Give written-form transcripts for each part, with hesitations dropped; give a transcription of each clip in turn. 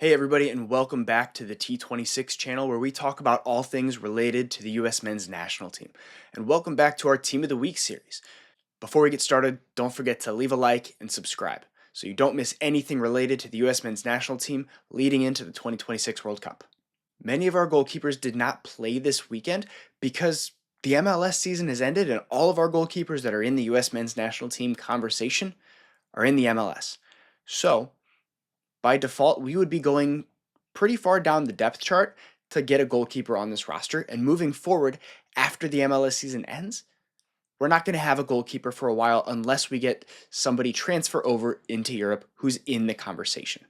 Hey everybody, and welcome back to the T26 channel where we talk about all things related to the US men's national team. And welcome back to our Team of the Week series. Before we get started, don't forget to leave a like and subscribe so you don't miss anything related to the US men's national team leading into the 2026 World Cup. Many of our goalkeepers did not play this weekend because the MLS season has ended and all of our goalkeepers that are in the US men's national team conversation are in the MLS. So, by default, we would be going pretty far down the depth chart to get a goalkeeper on this roster. And moving forward, after the MLS season ends, we're not going to have a goalkeeper for a while unless we get somebody transfer over into Europe who's in the conversation.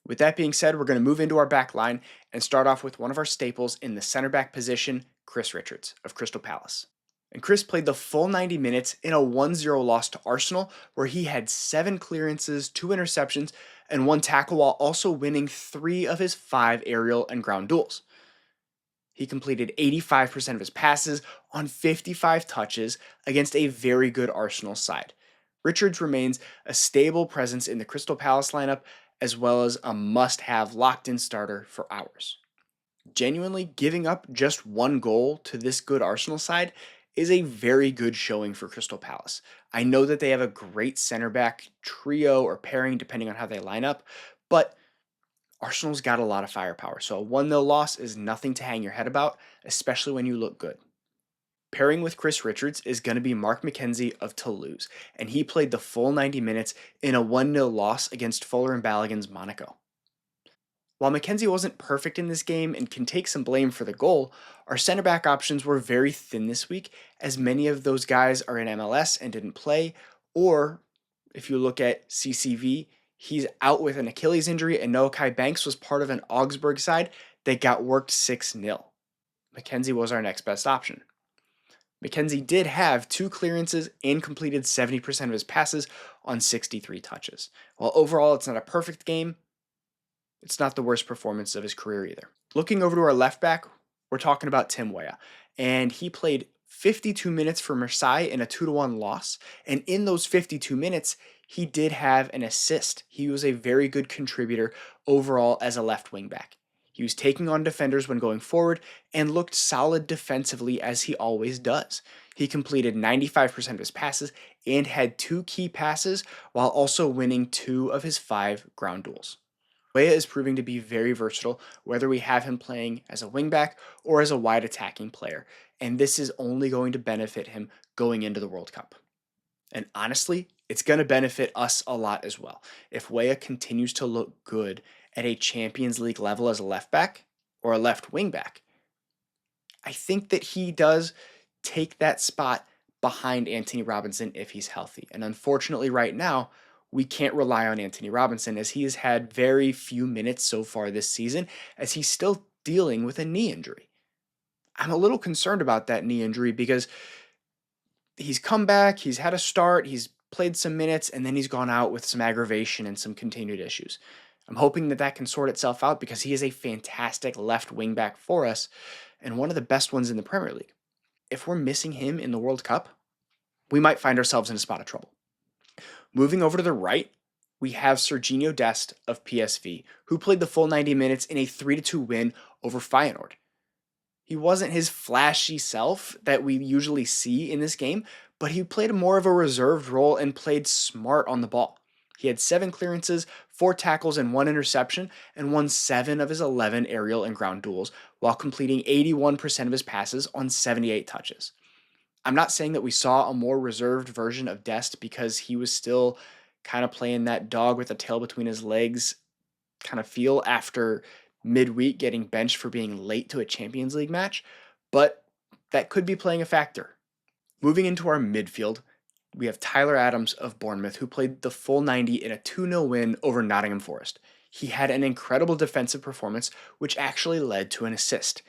With that being said, we're going to move into our back line and start off with one of our staples in the center back position, Chris Richards of Crystal Palace. And Chris played the full 90 minutes in a 1-0 loss to Arsenal, where he had 7 clearances, 2 interceptions, and 1 tackle while also winning 3 of his 5 aerial and ground duels. He completed 85% of his passes on 55 touches against a very good Arsenal side. Richards remains a stable presence in the Crystal Palace lineup, as well as a must-have locked-in starter for ours. Genuinely giving up just 1 goal to this good Arsenal side is a very good showing for Crystal Palace. I know that they have a great center back trio or pairing depending on how they line up, but Arsenal's got a lot of firepower, so a 1-0 loss is nothing to hang your head about, especially when you look good. Pairing with Chris Richards is going to be Mark McKenzie of Toulouse, and he played the full 90 minutes in a 1-0 loss against Fuller and Balogun's Monaco. While McKenzie wasn't perfect in this game and can take some blame for the goal, our center back options were very thin this week, as many of those guys are in MLS and didn't play, or if you look at CCV, he's out with an Achilles injury, and Noah Kai Banks was part of an Augsburg side that got worked 6-0. McKenzie was our next best option. McKenzie did have 2 clearances and completed 70% of his passes on 63 touches. While overall it's not a perfect game, it's not the worst performance of his career either. Looking over to our left back, we're talking about Tim Weah, and he played 52 minutes for Marseille in a 2-1 loss, and in those 52 minutes, he did have an assist. He was a very good contributor overall as a left wing back. He was taking on defenders when going forward and looked solid defensively as he always does. He completed 95% of his passes and had 2 key passes while also winning 2 of his 5 ground duels. Weah is proving to be very versatile, whether we have him playing as a wingback or as a wide attacking player, and this is only going to benefit him going into the World Cup. And honestly, it's going to benefit us a lot as well. If Weah continues to look good at a Champions League level as a left back or a left wing back, I think that he does take that spot behind Anthony Robinson if he's healthy. And unfortunately, right now, we can't rely on Anthony Robinson as he has had very few minutes so far this season as he's still dealing with a knee injury. I'm a little concerned about that knee injury because he's come back, he's had a start, he's played some minutes, and then he's gone out with some aggravation and some continued issues. I'm hoping that that can sort itself out because he is a fantastic left wing back for us and one of the best ones in the Premier League. If we're missing him in the World Cup, we might find ourselves in a spot of trouble. Moving over to the right, we have Serginho Dest of PSV, who played the full 90 minutes in a 3-2 win over Feyenoord. He wasn't his flashy self that we usually see in this game, but he played more of a reserved role and played smart on the ball. He had 7 clearances, 4 tackles, and 1 interception, and won 7 of his 11 aerial and ground duels, while completing 81% of his passes on 78 touches. I'm not saying that we saw a more reserved version of Dest because he was still kind of playing that dog with a tail between his legs kind of feel after midweek getting benched for being late to a Champions League match, but that could be playing a factor. Moving into our midfield, we have Tyler Adams of Bournemouth, who played the full 90 in a 2-0 win over Nottingham Forest. He had an incredible defensive performance, which actually led to an assist.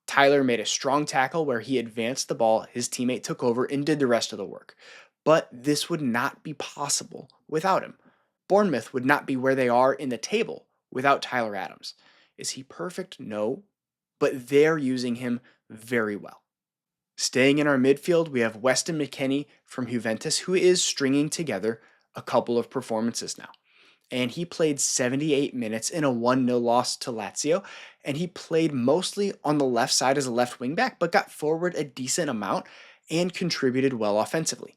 Tyler made a strong tackle where he advanced the ball, his teammate took over and did the rest of the work. But this would not be possible without him. Bournemouth would not be where they are in the table without Tyler Adams. Is he perfect? No, but they're using him very well. Staying in our midfield, we have Weston McKennie from Juventus, who is stringing together a couple of performances now. and he played 78 minutes in a 1-0 loss to Lazio, and he played mostly on the left side as a left wing back, but got forward a decent amount and contributed well offensively.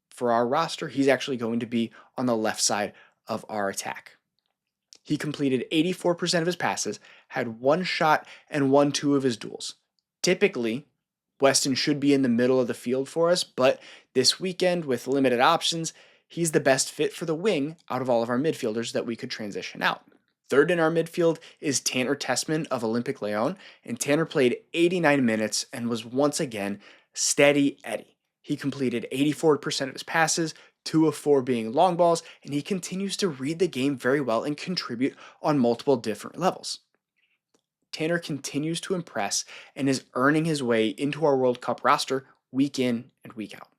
For our roster, he's actually going to be on the left side of our attack. He completed 84% of his passes, had one shot, and won 2 of his duels. Typically, Weston should be in the middle of the field for us, but this weekend, with limited options, he's the best fit for the wing out of all of our midfielders that we could transition out. Third in our midfield is Tanner Tessman of Olympic Lyon, and Tanner played 89 minutes and was once again steady Eddie. He completed 84% of his passes, 2 of 4 being long balls, and he continues to read the game very well and contribute on multiple different levels. Tanner continues to impress and is earning his way into our World Cup roster week in and week out.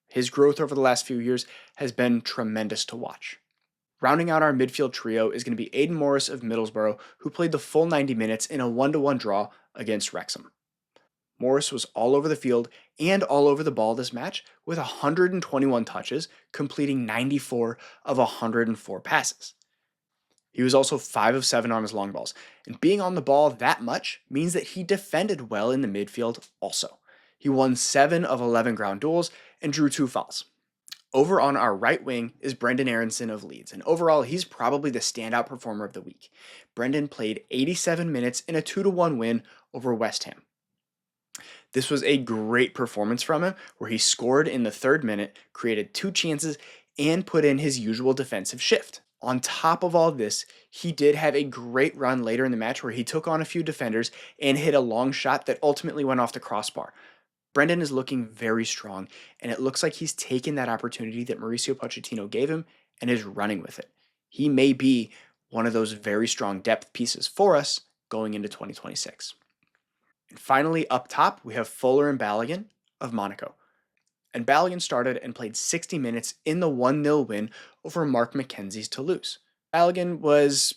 His growth over the last few years has been tremendous to watch. Rounding out our midfield trio is going to be Aiden Morris of Middlesbrough, who played the full 90 minutes in a 1-1 draw against Wrexham. Morris was all over the field and all over the ball this match with 121 touches, completing 94 of 104 passes. He was also 5 of 7 on his long balls, and being on the ball that much means that he defended well in the midfield also. He won 7 of 11 ground duels and drew 2 fouls. Over on our right wing is Brendan Aaronson of Leeds, and overall he's probably the standout performer of the week. Brendan played 87 minutes in a 2-1 win over West Ham. This was a great performance from him, where he scored in the 3rd minute, created 2 chances, and put in his usual defensive shift. On top of all this, he did have a great run later in the match where he took on a few defenders and hit a long shot that ultimately went off the crossbar. Brendan is looking very strong, and it looks like he's taken that opportunity that Mauricio Pochettino gave him and is running with it. He may be one of those very strong depth pieces for us going into 2026. And finally, up top, we have Fuller and Balogun of Monaco. And Balogun started and played 60 minutes in the 1-0 win over Mark McKenzie's Toulouse. Balogun was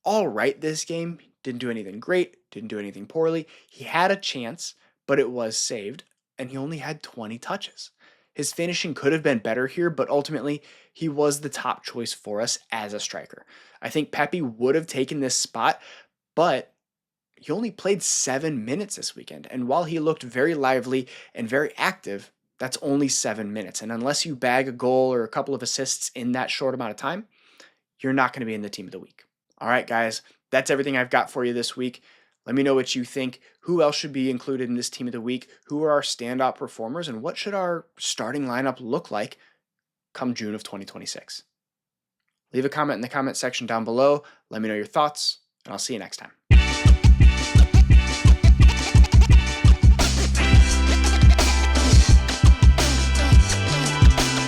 all right this game, didn't do anything great, didn't do anything poorly. He had a chance, but it was saved, and he only had 20 touches. His finishing could have been better here, but ultimately, he was the top choice for us as a striker. I think Pepe would have taken this spot, but he only played 7 minutes this weekend, and while he looked very lively and very active, that's only 7 minutes. And unless you bag a goal or a couple of assists in that short amount of time, you're not going to be in the team of the week. All right, guys, that's everything I've got for you this week. Let me know what you think. Who else should be included in this team of the week? Who are our standout performers? And what should our starting lineup look like come June of 2026? Leave a comment in the comment section down below. Let me know your thoughts, and I'll see you next time.